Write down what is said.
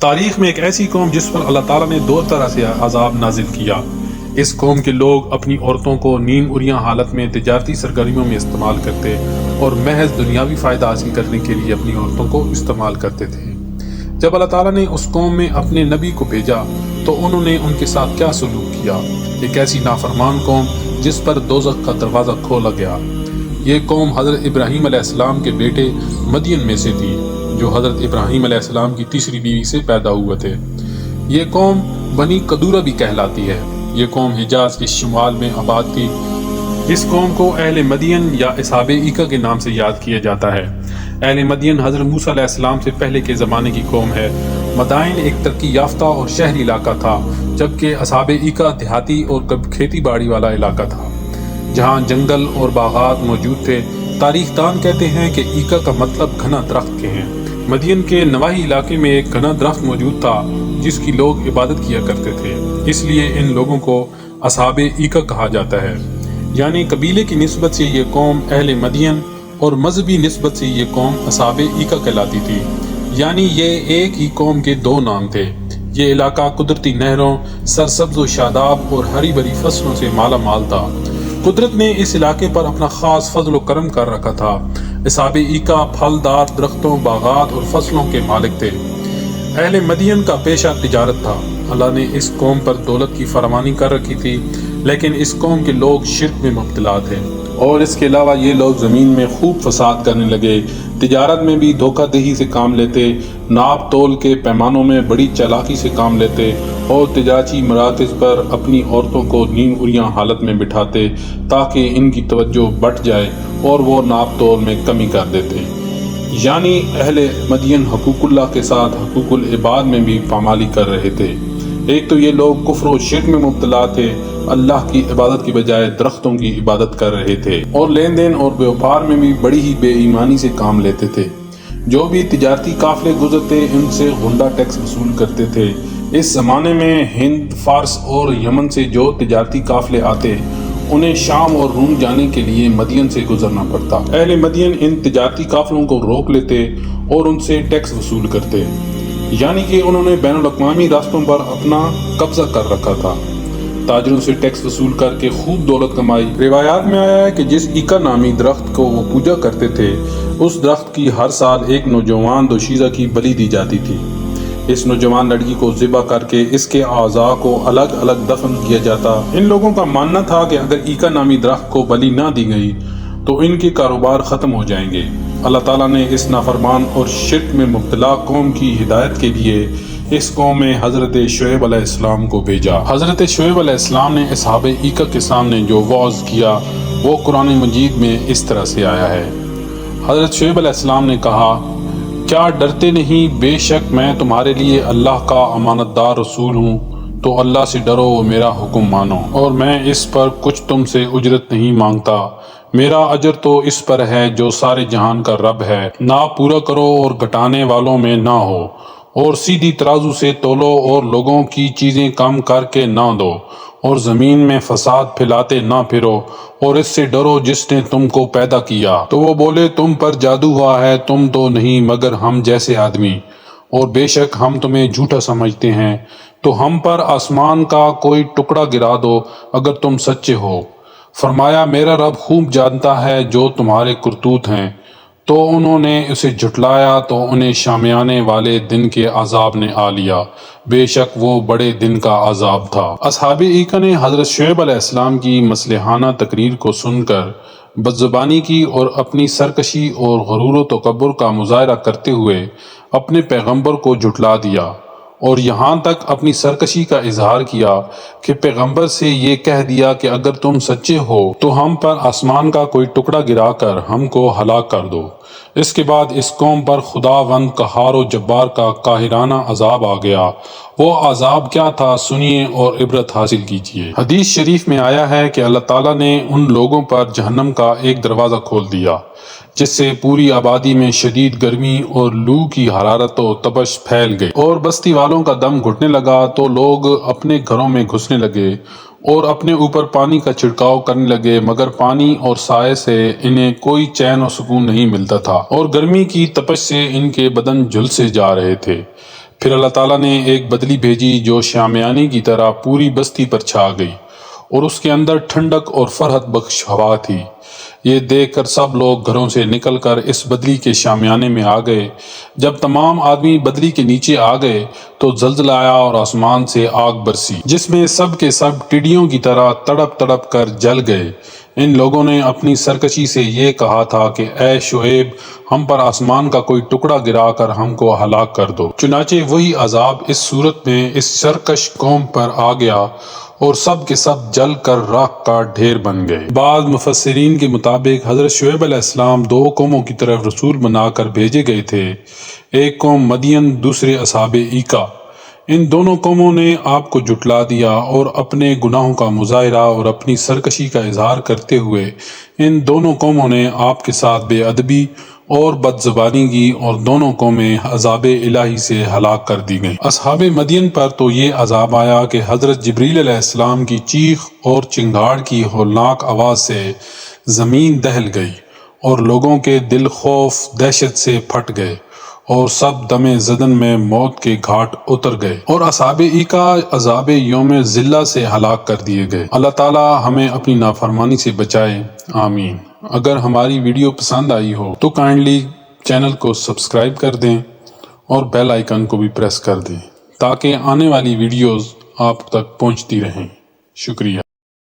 تاریخ میں ایک ایسی قوم جس پر اللہ تعالیٰ نے دو طرح سے عذاب نازل کیا۔ اس قوم کے لوگ اپنی عورتوں کو نیم اریاں حالت میں تجارتی سرگرمیوں میں استعمال کرتے اور محض دنیاوی فائدہ حاصل کرنے کے لیے اپنی عورتوں کو استعمال کرتے تھے۔ جب اللہ تعالیٰ نے اس قوم میں اپنے نبی کو بھیجا تو انہوں نے ان کے ساتھ کیا سلوک کیا؟ ایک ایسی نافرمان قوم جس پر دوزخ کا دروازہ کھولا گیا۔ یہ قوم حضرت ابراہیم علیہ السلام کے بیٹے مدین میں سے تھی، جو حضرت ابراہیم علیہ السلام کی تیسری بیوی سے پیدا ہوئے تھے۔ یہ قوم بنی قدورہ بھی کہلاتی ہے۔ یہ قوم حجاز کے شمال میں آباد تھی۔ اس قوم کو اہل مدین یا اصحاب ایکا کے نام سے یاد کیا جاتا ہے۔ اہل مدین حضرت موسیٰ علیہ السلام سے پہلے کے زمانے کی قوم ہے۔ مدائن ایک ترقی یافتہ اور شہری علاقہ تھا، جبکہ اصحاب ایکا دیہاتی اور کھیتی باڑی والا علاقہ تھا، جہاں جنگل اور باغات موجود تھے۔ تاریخ دان کہتے ہیں کہ ایکا کا مطلب گھنا درخت کے ہیں۔ مدین کے نواحی علاقے میں ایک گھنا درخت موجود تھا جس کی لوگ عبادت کیا کرتے تھے، اس لیے ان لوگوں کو اصحاب ایکا کہا جاتا ہے۔ یعنی قبیلے کی نسبت سے یہ قوم اہل مدین اور مذہبی نسبت سے یہ قوم اصحاب ایکا کہلاتی تھی، یعنی یہ ایک ہی قوم کے دو نام تھے۔ یہ علاقہ قدرتی نہروں، سرسبز و شاداب اور ہری بھری فصلوں سے مالا مال تھا۔ قدرت نے اس علاقے پر اپنا خاص فضل و کرم کر رکھا تھا۔ اصحاب ایکا پھلدار درختوں، باغات اور فصلوں کے مالک تھے۔ اہل مدین کا پیشہ تجارت تھا۔ اللہ نے اس قوم پر دولت کی فراوانی کر رکھی تھی، لیکن اس قوم کے لوگ شرک میں مبتلا تھے، اور اس کے علاوہ یہ لوگ زمین میں خوب فساد کرنے لگے۔ تجارت میں بھی دھوکہ دہی سے کام لیتے، ناپ تول کے پیمانوں میں بڑی چالاکی سے کام لیتے اور تجارتی مراکز پر اپنی عورتوں کو نیم اریاں حالت میں بٹھاتے تاکہ ان کی توجہ بٹ جائے اور وہ ناپ تول میں کمی کر دیتے۔ یعنی اہل مدین حقوق اللہ کے ساتھ حقوق العباد میں بھی پامالی کر رہے تھے۔ ایک تو یہ لوگ کفر و شرک میں مبتلا تھے، اللہ کی عبادت کی بجائے درختوں کی عبادت کر رہے تھے، اور لین دین اور بیوپار میں بھی بڑی ہی بے ایمانی سے کام لیتے تھے۔ جو بھی تجارتی قافلے گزرتے ان سے غنڈہ ٹیکس وصول کرتے تھے۔ اس زمانے میں ہند، فارس اور یمن سے جو تجارتی قافلے آتے انہیں شام اور روم جانے کے لیے مدین سے گزرنا پڑتا۔ اہل مدین ان تجارتی قافلوں کو روک لیتے اور ان سے ٹیکس وصول کرتے، یعنی کہ انہوں نے بین الاقوامی راستوں پر اپنا قبضہ کر رکھا تھا۔ تاجروں سے ٹیکس وصول کر کے خوب دولت کمائی۔ روایات میں آیا ہے کہ جس ایکا نامی درخت کو وہ پوجا کرتے تھے، اس درخت کی ہر سال ایک نوجوان دوشیزہ کی بلی دی جاتی تھی۔ اس نوجوان لڑکی کو ذبح کر کے اس کے اعضاء کو الگ الگ دفن کیا جاتا۔ ان لوگوں کا ماننا تھا کہ اگر ایکا نامی درخت کو بلی نہ دی گئی تو ان کے کاروبار ختم ہو جائیں گے۔ اللہ تعالیٰ نے اس نافرمان اور شرک میں مبتلا قوم کی ہدایت کے لیے اس قوم میں حضرت شعیب علیہ السلام کو بھیجا۔ حضرت شعیب علیہ السلام نے اصحاب ایکا کے سامنے جو وعظ کیا وہ قرآن مجید میں اس طرح سے آیا ہے۔ حضرت شعیب علیہ السلام نے کہا، کیا ڈرتے نہیں؟ بے شک میں تمہارے لیے اللہ کا امانت دار رسول ہوں، تو اللہ سے ڈرو و میرا حکم مانو، اور میں اس پر کچھ تم سے اجرت نہیں مانگتا۔ میرا اجر تو اس پر ہے جو سارے جہان کا رب ہے۔ نہ پورا کرو اور گھٹانے والوں میں نہ ہو، اور سیدھی ترازو سے تولو اور لوگوں کی چیزیں کم کر کے نہ دو، اور زمین میں فساد پھیلاتے نہ پھرو، اور اس سے ڈرو جس نے تم کو پیدا کیا۔ تو وہ بولے، تم پر جادو ہوا ہے، تم تو نہیں مگر ہم جیسے آدمی، اور بے شک ہم تمہیں جھوٹا سمجھتے ہیں، تو ہم پر آسمان کا کوئی ٹکڑا گرا دو اگر تم سچے ہو۔ فرمایا، میرا رب خوب جانتا ہے جو تمہارے کرتوت ہیں۔ تو انہوں نے اسے جھٹلایا تو انہیں شامیانے والے دن کے عذاب نے آ لیا، بے شک وہ بڑے دن کا عذاب تھا۔ اصحاب ایکا نے حضرت شعیب علیہ السلام کی مصلحانہ تقریر کو سن کر بدزبانی کی اور اپنی سرکشی اور غرور و تکبر کا مظاہرہ کرتے ہوئے اپنے پیغمبر کو جھٹلا دیا، اور یہاں تک اپنی سرکشی کا اظہار کیا کہ پیغمبر سے یہ کہہ دیا کہ اگر تم سچے ہو تو ہم پر آسمان کا کوئی ٹکڑا گرا کر ہم کو ہلاک کر دو۔ اس کے بعد اس قوم پر خداوند قہار و جبار کا قاہرانہ عذاب آ گیا۔ وہ عذاب کیا تھا سنیے اور عبرت حاصل کیجیے۔ حدیث شریف میں آیا ہے کہ اللہ تعالیٰ نے ان لوگوں پر جہنم کا ایک دروازہ کھول دیا جس سے پوری آبادی میں شدید گرمی اور لو کی حرارت و تپش پھیل گئی، اور بستی والوں کا دم گھٹنے لگا تو لوگ اپنے گھروں میں گھسنے لگے اور اپنے اوپر پانی کا چھڑکاؤ کرنے لگے، مگر پانی اور سائے سے انہیں کوئی چین و سکون نہیں ملتا تھا، اور گرمی کی تپش سے ان کے بدن جھلسے جا رہے تھے۔ پھر اللہ تعالیٰ نے ایک بدلی بھیجی جو شامیانے کی طرح پوری بستی پر چھا گئی اور اس کے اندر ٹھنڈک اور فرحت بخش ہوا تھی۔ یہ دیکھ کر سب لوگ گھروں سے نکل کر اس بدلی کے شامیانے میں آ گئے۔ جب تمام آدمی بدلی کے نیچے آ گئے تو زلزلہ آیا اور آسمان سے آگ برسی جس میں سب کے سب ٹڈیوں کی طرح تڑپ تڑپ کر جل گئے۔ ان لوگوں نے اپنی سرکشی سے یہ کہا تھا کہ اے شعیب، ہم پر آسمان کا کوئی ٹکڑا گرا کر ہم کو ہلاک کر دو۔ چنانچہ وہی عذاب اس صورت میں اس سرکش قوم پر آ گیا اور سب کے سب جل کر راکھ کا ڈھیر بن گئے۔ بعض مفسرین کے مطابق حضرت شعیب علیہ السلام دو قوموں کی طرف رسول بنا کر بھیجے گئے تھے، ایک قوم مدین، دوسرے اصحاب ایکا۔ ان دونوں قوموں نے آپ کو جھٹلا دیا اور اپنے گناہوں کا مظاہرہ اور اپنی سرکشی کا اظہار کرتے ہوئے ان دونوں قوموں نے آپ کے ساتھ بے ادبی اور بد زبانی کی اور دونوں قومیں عذاب الہی سے ہلاک کر دی گئیں۔ اصحاب مدین پر تو یہ عذاب آیا کہ حضرت جبریل علیہ السلام کی چیخ اور چنگھاڑ کی ہولناک آواز سے زمین دہل گئی اور لوگوں کے دل خوف دہشت سے پھٹ گئے اور سب دم زدن میں موت کے گھاٹ اتر گئے، اور اصحاب ایکا عذاب یوم ذلہ سے ہلاک کر دیے گئے۔ اللہ تعالی ہمیں اپنی نافرمانی سے بچائے، آمین۔ اگر ہماری ویڈیو پسند آئی ہو تو کائنڈلی چینل کو سبسکرائب کر دیں اور بیل آئیکن کو بھی پریس کر دیں تاکہ آنے والی ویڈیوز آپ تک پہنچتی رہیں۔ شکریہ۔